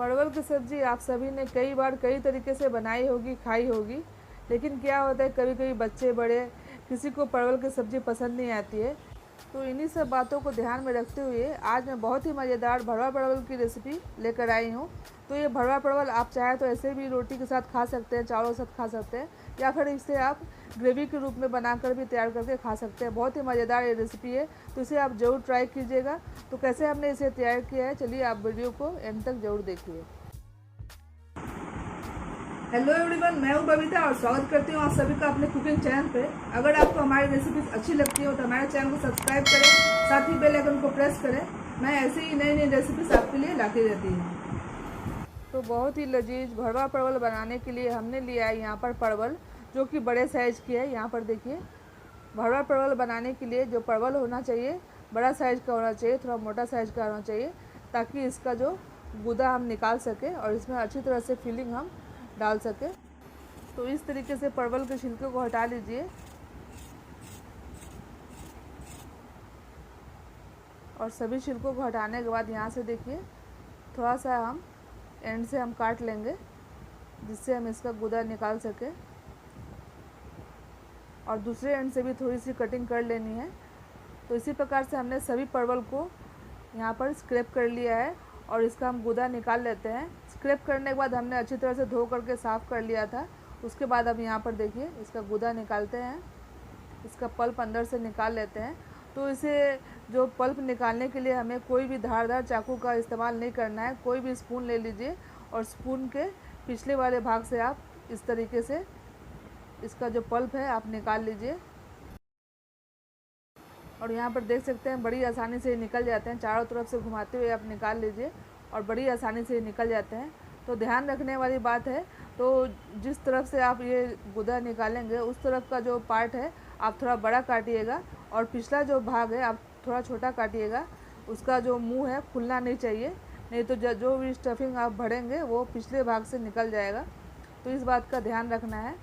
परवल की सब्ज़ी आप सभी ने कई बार कई तरीके से बनाई होगी, खाई होगी, लेकिन क्या होता है कभी कभी बच्चे बड़े किसी को परवल की सब्ज़ी पसंद नहीं आती है। तो इन्हीं सब बातों को ध्यान में रखते हुए आज मैं बहुत ही मज़ेदार भरवा परवल की रेसिपी लेकर आई हूँ। तो ये भरवा परवल आप चाहे तो ऐसे भी रोटी के साथ खा सकते हैं, चावलों के साथ खा सकते हैं, या फिर इसे आप ग्रेवी के रूप में बनाकर भी तैयार करके खा सकते हैं। बहुत ही मज़ेदार ये रेसिपी है, तो इसे आप ज़रूर ट्राई कीजिएगा। तो कैसे हमने इसे तैयार किया है, चलिए आप वीडियो को एंड तक ज़रूर देखिए। हेलो एवरीवन, मैं हूं बबीता और स्वागत करती हूं आप सभी का अपने कुकिंग चैनल पे। अगर आपको हमारी रेसिपीज अच्छी लगती हो तो हमारे चैनल को सब्सक्राइब करें, साथ ही बेल आइकन को प्रेस करें। मैं ऐसी ही नई नई रेसिपीज आपके लिए लाती रहती हूं। तो बहुत ही लजीज भरवा परवल बनाने के लिए हमने लिया है यहाँ पर परवल, जो कि बड़े साइज़ की है। यहाँ पर देखिए, भरवा परवल बनाने के लिए जो परवल होना चाहिए बड़ा साइज़ का होना चाहिए, थोड़ा मोटा साइज़ का होना चाहिए, ताकि इसका जो गूदा हम निकाल सकें और इसमें अच्छी तरह से फिलिंग हम डाल सके। तो इस तरीके से परवल के छिलके को हटा लीजिए और सभी छिलकों को हटाने के बाद यहाँ से देखिए थोड़ा सा हम एंड से हम काट लेंगे, जिससे हम इसका गूदा निकाल सके, और दूसरे एंड से भी थोड़ी सी कटिंग कर लेनी है। तो इसी प्रकार से हमने सभी परवल को यहाँ पर स्क्रैप कर लिया है और इसका हम गूदा निकाल लेते हैं। स्क्रैप करने के बाद हमने अच्छी तरह से धो करके साफ़ कर लिया था। उसके बाद अब यहाँ पर देखिए इसका गूदा निकालते हैं, इसका पल्प अंदर से निकाल लेते हैं। तो इसे जो पल्प निकालने के लिए हमें कोई भी धारदार चाकू का इस्तेमाल नहीं करना है। कोई भी स्पून ले लीजिए और स्पून के पिछले वाले भाग से आप इस तरीके से इसका जो पल्प है आप निकाल लीजिए। और यहाँ पर देख सकते हैं बड़ी आसानी से निकल जाते हैं। चारों तरफ से घुमाते हुए आप निकाल लीजिए और बड़ी आसानी से निकल जाते हैं। तो ध्यान रखने वाली बात है, तो जिस तरफ से आप ये गूदा निकालेंगे उस तरफ का जो पार्ट है आप थोड़ा बड़ा काटिएगा और पिछला जो भाग है आप थोड़ा छोटा काटिएगा। उसका जो मुंह है खुलना नहीं चाहिए, नहीं तो जो भी स्टफिंग आप भरेंगे वो पिछले भाग से निकल जाएगा। तो इस बात का ध्यान रखना है।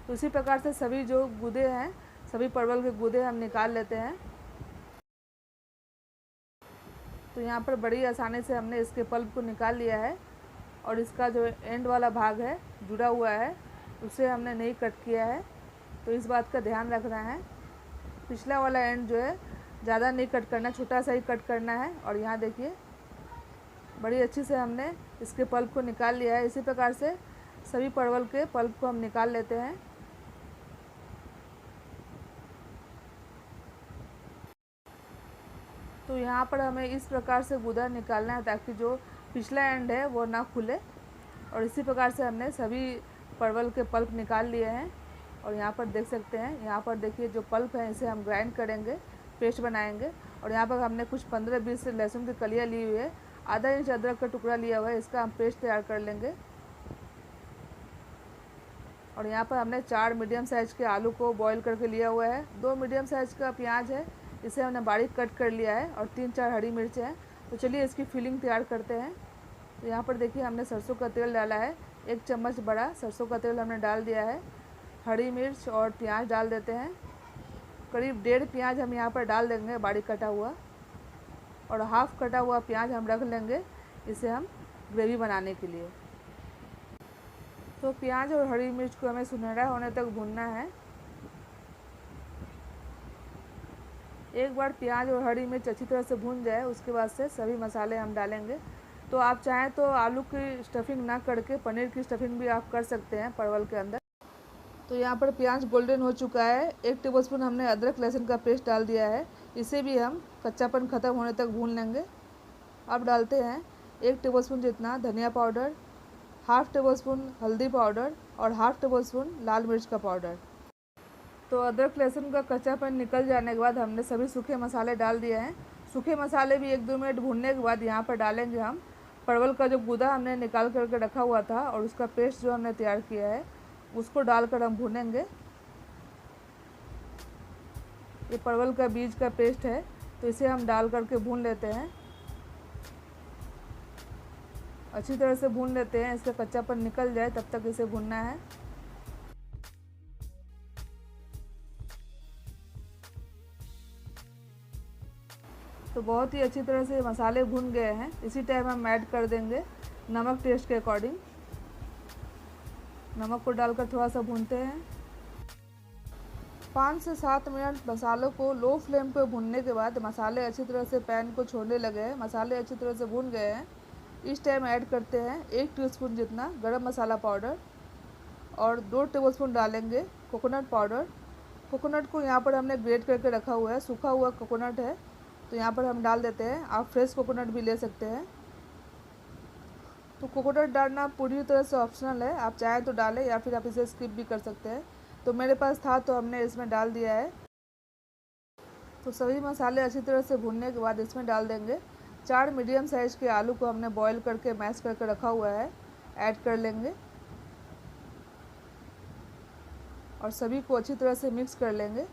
तो इसी प्रकार से सभी जो गूदे हैं, सभी परवल के गूदे हम निकाल लेते हैं। तो यहाँ पर बड़ी आसानी से हमने इसके पल्प को निकाल लिया है और इसका जो एंड वाला भाग है जुड़ा हुआ है उसे हमने नहीं कट किया है। तो इस बात का ध्यान रखना है, पिछला वाला एंड जो है ज़्यादा नहीं कट करना, छोटा सा ही कट करना है। और यहाँ देखिए बड़ी अच्छी से हमने इसके पल्प को निकाल लिया है। इसी प्रकार से सभी परवल के पल्प को हम निकाल लेते हैं। तो यहाँ पर हमें इस प्रकार से गूदा निकालना है ताकि जो पिछला एंड है वो ना खुले। और इसी प्रकार से हमने सभी परवल के पल्प निकाल लिए हैं। और यहाँ पर देख सकते हैं, यहाँ पर देखिए जो पल्प है इसे हम ग्राइंड करेंगे, पेस्ट बनाएंगे। और यहाँ पर हमने कुछ 15-20 लहसुन की कलियाँ ली हुई है, आधा इंच अदरक का टुकड़ा लिया हुआ है, इसका हम पेस्ट तैयार कर लेंगे। और यहाँ पर हमने 4 मीडियम साइज़ के आलू को बॉईल करके लिया हुआ है। 2 मीडियम साइज़ का प्याज है, इसे हमने बारीक कट कर लिया है, और 3-4 हरी मिर्च हैं। तो चलिए इसकी फिलिंग तैयार करते हैं। तो यहाँ पर देखिए हमने सरसों का तेल डाला है, 1 चम्मच बड़ा सरसों का तेल हमने डाल दिया है। हरी मिर्च और प्याज डाल देते हैं, करीब 1.5 प्याज हम यहाँ पर डाल देंगे बारीक कटा हुआ, और हाफ कटा हुआ प्याज हम रख लेंगे इसे हम ग्रेवी बनाने के लिए। तो प्याज और हरी मिर्च को हमें सुनहरा होने तक भूनना है। एक बार प्याज और हरी मिर्च अच्छी तरह से भून जाए उसके बाद से सभी मसाले हम डालेंगे। तो आप चाहें तो आलू की स्टफिंग ना करके पनीर की स्टफिंग भी आप कर सकते हैं परवल के अंदर। तो यहाँ पर प्याज गोल्डन हो चुका है। 1 टेबलस्पून हमने अदरक लहसुन का पेस्ट डाल दिया है, इसे भी हम कच्चापन ख़त्म होने तक भून लेंगे। अब डालते हैं 1 टेबलस्पून जितना धनिया पाउडर, हाफ़ टेबलस्पून हल्दी पाउडर और हाफ़ टेबलस्पून लाल मिर्च का पाउडर। तो अदरक लहसुन का कच्चापन निकल जाने के बाद हमने सभी सूखे मसाले डाल दिए हैं। सूखे मसाले भी 1-2 मिनट भूनने के बाद यहाँ पर डालेंगे हम परवल का जो गूदा हमने निकाल करके रखा हुआ था और उसका पेस्ट जो हमने तैयार किया है उसको डालकर हम भूनेंगे। ये परवल का बीज का पेस्ट है, तो इसे हम डाल करके भून लेते हैं, अच्छी तरह से भून लेते हैं। इसका कच्चापन निकल जाए तब तक इसे भूनना है। तो बहुत ही अच्छी तरह से मसाले भुन गए हैं। इसी टाइम हम ऐड कर देंगे नमक टेस्ट के अकॉर्डिंग। नमक को डालकर थोड़ा सा भूनते हैं। 5 से 7 मिनट मसालों को लो फ्लेम पे भूनने के बाद मसाले अच्छी तरह से पैन को छोड़ने लगे हैं, मसाले अच्छी तरह से भून गए हैं। इस टाइम ऐड करते हैं 1 टीस्पून जितना गरम मसाला पाउडर और 2 टेबलस्पून डालेंगे कोकोनट पाउडर। कोकोनट को यहाँ पर हमने ग्रेट करके रखा हुआ है, सूखा हुआ कोकोनट है, तो यहाँ पर हम डाल देते हैं। आप फ्रेश कोकोनट भी ले सकते हैं। तो कोकोनट डालना पूरी तरह से ऑप्शनल है, आप चाहें तो डालें या फिर आप इसे स्किप भी कर सकते हैं। तो मेरे पास था तो हमने इसमें डाल दिया है। तो सभी मसाले अच्छी तरह से भूनने के बाद इसमें डाल देंगे 4 मीडियम साइज़ के आलू को हमने बॉईल करके मैश करके रखा हुआ है, ऐड कर लेंगे और सभी को अच्छी तरह से मिक्स कर लेंगे।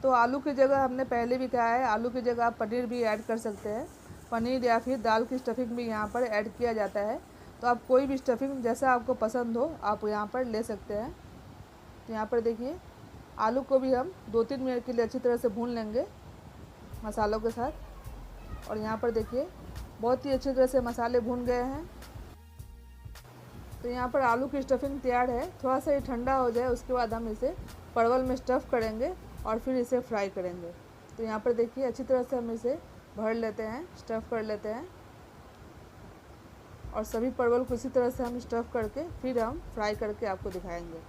तो आलू की जगह हमने पहले भी कहा है, आलू की जगह आप पनीर भी ऐड कर सकते हैं। पनीर या फिर दाल की स्टफिंग भी यहाँ पर ऐड किया जाता है। तो आप कोई भी स्टफिंग जैसा आपको पसंद हो आप यहाँ पर ले सकते हैं। तो यहाँ पर देखिए आलू को भी हम 2-3 मिनट के लिए अच्छी तरह से भून लेंगे मसालों के साथ। और यहाँ पर देखिए बहुत ही अच्छी तरह से मसाले भून गए हैं। तो यहाँ पर आलू की स्टफिंग तैयार है। थोड़ा सा ये ठंडा हो जाए उसके बाद हम इसे परवल में स्टफ़ करेंगे और फिर इसे फ्राई करेंगे। तो यहाँ पर देखिए अच्छी तरह से हम इसे भर लेते हैं, स्टफ़ कर लेते हैं और सभी परवल को इसी तरह से हम स्टफ़ करके फिर हम फ्राई करके आपको दिखाएंगे।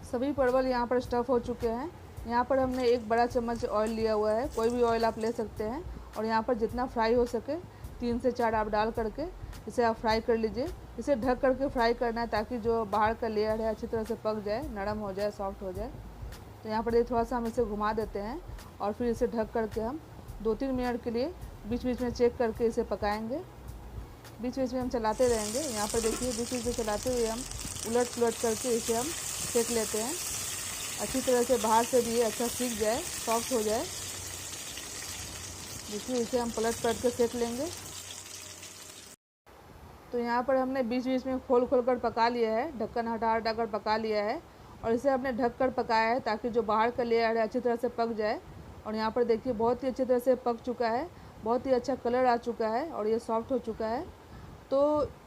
सभी परवल यहाँ पर स्टफ़ हो चुके हैं। यहाँ पर हमने एक बड़ा चम्मच ऑयल लिया हुआ है, कोई भी ऑयल आप ले सकते हैं। और यहाँ पर जितना फ्राई हो सके 3 से 4 आप डाल करके इसे आप फ्राई कर लीजिए। इसे ढक करके फ्राई करना है ताकि जो बाहर का लेयर है अच्छी तरह से पक जाए, नरम हो जाए, सॉफ्ट हो जाए। तो यहाँ पर ये थोड़ा सा हम इसे घुमा देते हैं और फिर इसे ढक करके हम 2-3 मिनट के लिए बीच बीच में चेक करके इसे पकाएंगे। बीच बीच में हम चलाते रहेंगे। यहाँ पर देखिए बीच बीच में चलाते हुए हम उलट पुलट करके इसे हम सेक लेते हैं अच्छी तरह से, बाहर से भी ये अच्छा सीख जाए, सॉफ्ट हो जाए। देखिए इसे हम पलट पलट के सेक लेंगे। तो यहाँ पर हमने बीच बीच में खोल कर पका लिया है, ढक्कन हटा कर पका लिया है और इसे हमने ढक कर पकाया है ताकि जो बाहर का लेयर है अच्छी तरह से पक जाए। और यहाँ पर देखिए बहुत ही अच्छी तरह से पक चुका है, बहुत ही अच्छा कलर आ चुका है और ये सॉफ्ट हो चुका है। तो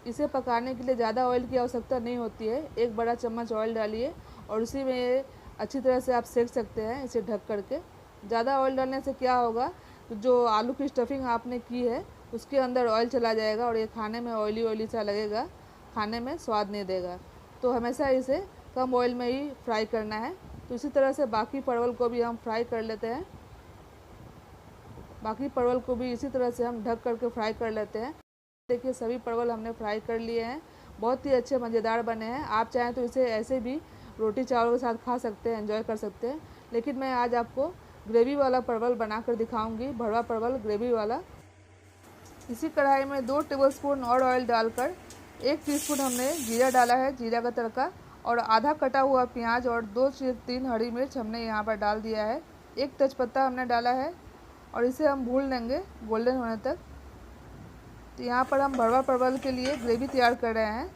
इसे पकाने के लिए ज़्यादा ऑयल की आवश्यकता नहीं होती है। एक बड़ा चम्मच ऑयल डालिए और उसी में ये अच्छी तरह से आप सेक सकते हैं इसे ढक करके। ज़्यादा ऑयल डालने से क्या होगा, तो जो आलू की स्टफिंग आपने की है उसके अंदर ऑयल चला जाएगा और ये खाने में ऑयली ऑयली सा लगेगा, खाने में स्वाद नहीं देगा। तो हमेशा इसे कम ऑयल में ही फ्राई करना है। तो इसी तरह से बाकी परवल को भी हम फ्राई कर लेते हैं। बाकी परवल को भी इसी तरह से हम ढक करके फ्राई कर लेते हैं। देखिए सभी परवल हमने फ्राई कर लिए हैं, बहुत ही अच्छे मज़ेदार बने हैं। आप चाहें तो इसे ऐसे भी रोटी चावल के साथ खा सकते हैं, एंजॉय कर सकते हैं। लेकिन मैं आज आपको ग्रेवी वाला परवल बनाकर दिखाऊंगी, भरवा परवल ग्रेवी वाला। इसी कढ़ाई में 2 टेबलस्पून और ऑयल डालकर 1 टीस्पून हमने जीरा डाला है, जीरा का तड़का, और आधा कटा हुआ प्याज और 2 से 3 हरी मिर्च हमने यहाँ पर डाल दिया है। 1 तेजपत्ता हमने डाला है और इसे हम भून लेंगे गोल्डन होने तक। तो यहाँ पर हम भरवा परवल के लिए ग्रेवी तैयार कर रहे हैं।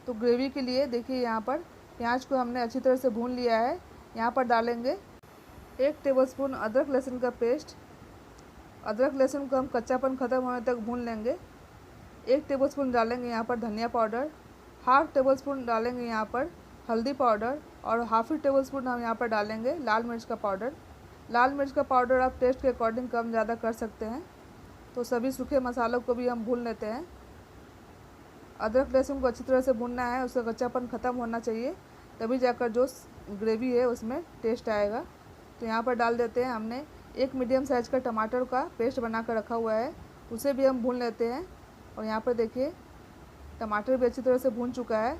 तो ग्रेवी के लिए देखिए यहाँ पर प्याज को हमने अच्छी तरह से भून लिया है। यहाँ पर डालेंगे 1 टेबलस्पून अदरक लहसुन का पेस्ट। अदरक लहसुन को हम कच्चापन ख़त्म होने तक भून लेंगे। 1 टेबलस्पून डालेंगे यहाँ पर धनिया पाउडर, हाफ टेबलस्पून डालेंगे यहाँ पर हल्दी पाउडर और हाफ ही टेबलस्पून हम यहाँ पर डालेंगे लाल मिर्च का पाउडर। लाल मिर्च का पाउडर आप टेस्ट के अकॉर्डिंग कम ज़्यादा कर सकते हैं। तो सभी सूखे मसालों को भी हम भून लेते हैं। अदरक लहसुन को अच्छी तरह से भूनना है, उसका कच्चापन ख़त्म होना चाहिए, तभी जाकर जो ग्रेवी है उसमें टेस्ट आएगा। तो यहाँ पर डाल देते हैं हमने 1 मीडियम साइज़ का टमाटर का पेस्ट बना कर रखा हुआ है, उसे भी हम भून लेते हैं। और यहाँ पर देखिए टमाटर भी अच्छी तरह से भून चुका है।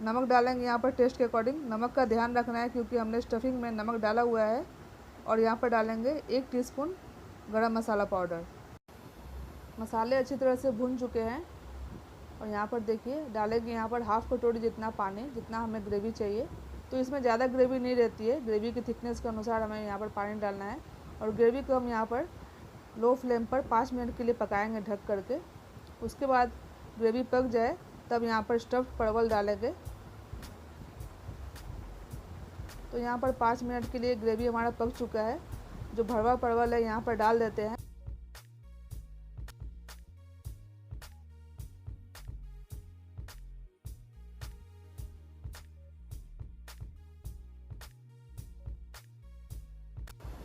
नमक डालेंगे यहाँ पर टेस्ट के अकॉर्डिंग, नमक का ध्यान रखना है क्योंकि हमने स्टफिंग में नमक डाला हुआ है। और यहाँ पर डालेंगे 1 टीस्पून गरम मसाला पाउडर। मसाले अच्छी तरह से भुन चुके हैं और यहाँ पर देखिए डालेंगे यहाँ पर हाफ़ कटोरी जितना पानी, जितना हमें ग्रेवी चाहिए। तो इसमें ज़्यादा ग्रेवी नहीं रहती है, ग्रेवी की थिकनेस के अनुसार हमें यहाँ पर पानी डालना है। और ग्रेवी को हम यहाँ पर लो फ्लेम पर 5 मिनट के लिए पकाएंगे ढक करके। उसके बाद ग्रेवी पक जाए तब यहाँ पर स्टफ्ड परवल डालेंगे। तो यहाँ पर 5 मिनट के लिए ग्रेवी हमारा पक चुका है। जो भरवा परवल है यहाँ पर डाल देते हैं।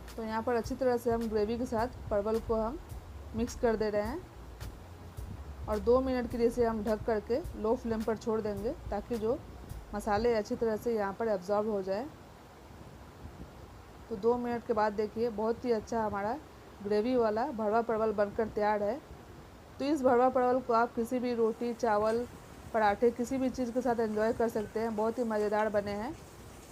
तो यहाँ पर अच्छी तरह से हम ग्रेवी के साथ परवल को हम मिक्स कर दे रहे हैं और 2 मिनट के लिए इसे हम ढक करके लो फ्लेम पर छोड़ देंगे ताकि जो मसाले अच्छी तरह से यहाँ पर एब्जॉर्ब हो जाए। तो 2 मिनट के बाद देखिए बहुत ही अच्छा हमारा ग्रेवी वाला भरवा परवल बनकर तैयार है। तो इस भरवा परवल को आप किसी भी रोटी, चावल, पराठे किसी भी चीज़ के साथ एंजॉय कर सकते हैं। बहुत ही मज़ेदार बने हैं।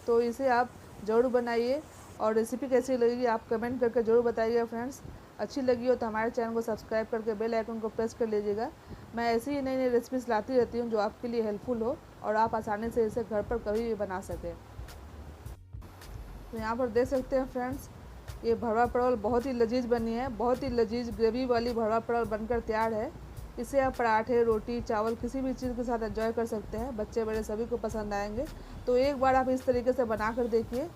तो इसे आप ज़रूर बनाइए और रेसिपी कैसी लगी आप कमेंट करके ज़रूर बताइएगा फ्रेंड्स। अच्छी लगी हो तो हमारे चैनल को सब्सक्राइब करके बेल आइकन को प्रेस कर लीजिएगा। मैं ऐसी ही नई नई रेसिपीज़ लाती रहती हूँ जो आपके लिए हेल्पफुल हो और आप आसानी से इसे घर पर कभी भी बना सकें। तो यहाँ पर देख सकते हैं फ्रेंड्स, ये भरवा परवल बहुत ही लजीज बनी है। बहुत ही लजीज ग्रेवी वाली भरवा परवल बनकर तैयार है। इसे आप पराठे, रोटी, चावल किसी भी चीज़ के साथ एंजॉय कर सकते हैं। बच्चे बड़े सभी को पसंद आएंगे। तो एक बार आप इस तरीके से बना कर देखिए।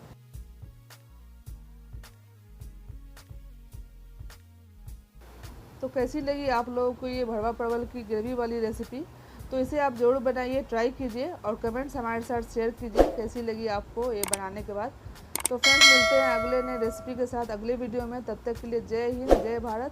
तो कैसी लगी आप लोगों को ये भरवा परवल की ग्रेवी वाली रेसिपी? तो इसे आप ज़रूर बनाइए, ट्राई कीजिए और कमेंट्स हमारे साथ शेयर कीजिए कैसी लगी आपको ये बनाने के बाद। तो फ्रेंड्स मिलते हैं अगले नए रेसिपी के साथ अगले वीडियो में। तब तक के लिए जय हिंद, जय भारत।